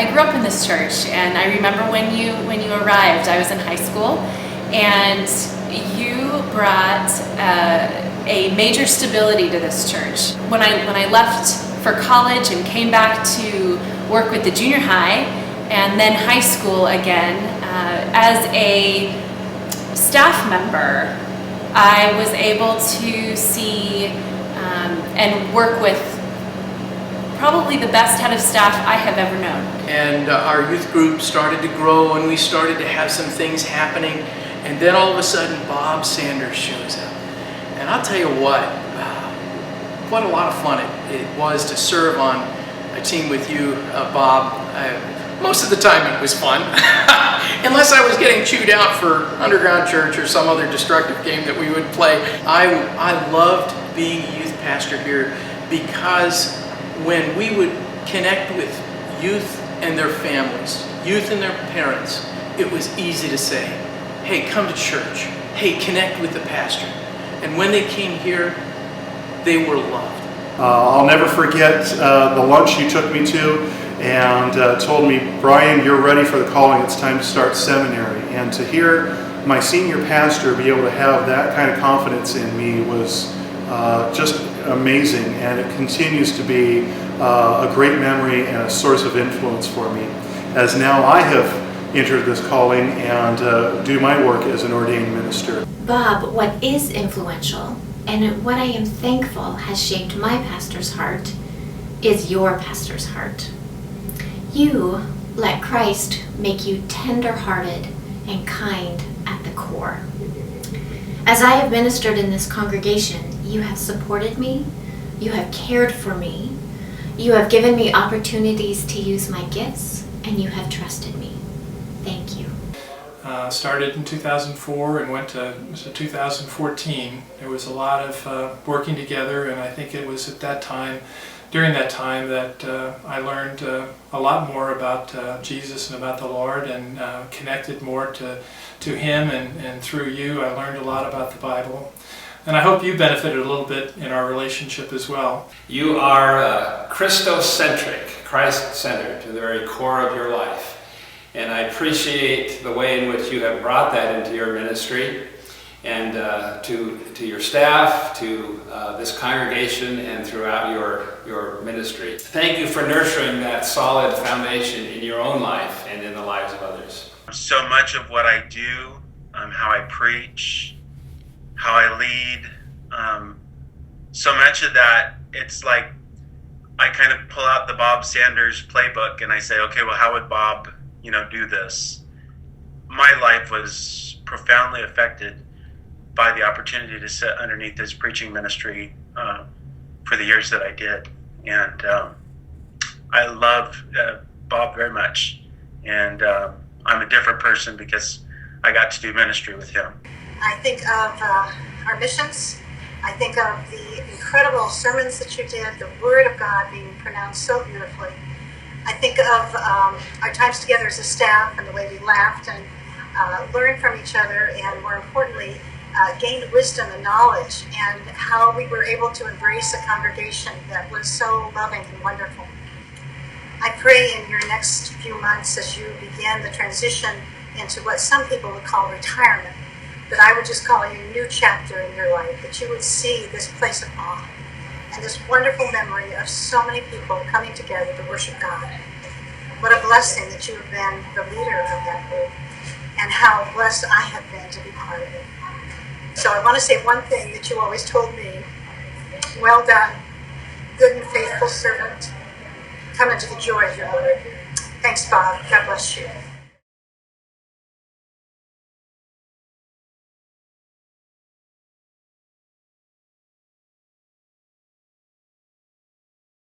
I grew up in this church, and I remember when you arrived, I was in high school, and you brought a major stability to this church. When I left for college and came back to work with the junior high and then high school again, as a staff member, I was able to see and work with probably the best head of staff I have ever known. And our youth group started to grow, and we started to have some things happening, and then all of a sudden Bob Sanders shows up. And I'll tell you what a lot of fun it was to serve on a team with you, Bob. Most of the time it was fun, unless I was getting chewed out for Underground Church or some other destructive game that we would play. I loved being a youth pastor here, because when we would connect with youth and their families, youth and their parents, it was easy to say, hey, come to church. Hey, connect with the pastor. And when they came here, they were loved. I'll never forget the lunch you took me to and told me, Brian, you're ready for the calling. It's time to start seminary. And to hear my senior pastor be able to have that kind of confidence in me was just amazing, and it continues to be a great memory and a source of influence for me, as now I have entered this calling and do my work as an ordained minister. Bob, what is influential and what I am thankful has shaped my pastor's heart is your pastor's heart. You let Christ make you tender-hearted and kind at the core. As I have ministered in this congregation, you have supported me, you have cared for me, you have given me opportunities to use my gifts, and you have trusted me. Thank you. Started in 2004 and went to 2014. There was a lot of working together, and I think it was at that time, during that time, that I learned a lot more about Jesus and about the Lord, and connected more to Him, and through you I learned a lot about the Bible. And I hope you benefited a little bit in our relationship as well. You are Christocentric, Christ-centered to the very core of your life. And I appreciate the way in which you have brought that into your ministry, and to your staff, to this congregation, and throughout your ministry. Thank you for nurturing that solid foundation in your own life and in the lives of others. So much of what I do, how I preach, how I lead, so much of that, it's like I kind of pull out the Bob Sanders playbook and I say, okay, well, how would Bob, do this? My life was profoundly affected by the opportunity to sit underneath his preaching ministry for the years that I did. And I love Bob very much. And I'm a different person because I got to do ministry with him. I think of our missions. I think of the incredible sermons that you did, the Word of God being pronounced so beautifully. I think of our times together as a staff and the way we laughed and learned from each other, and more importantly, gained wisdom and knowledge, and how we were able to embrace a congregation that was so loving and wonderful. I pray in your next few months, as you begin the transition into what some people would call retirement, that I would just call it a new chapter in your life, that you would see this place of awe and this wonderful memory of so many people coming together to worship God. What a blessing that you have been the leader of that group, and how blessed I have been to be part of it. So I want to say one thing that you always told me: well done, good and faithful servant. Come into the joy of your Lord. Thanks, Bob. God bless you.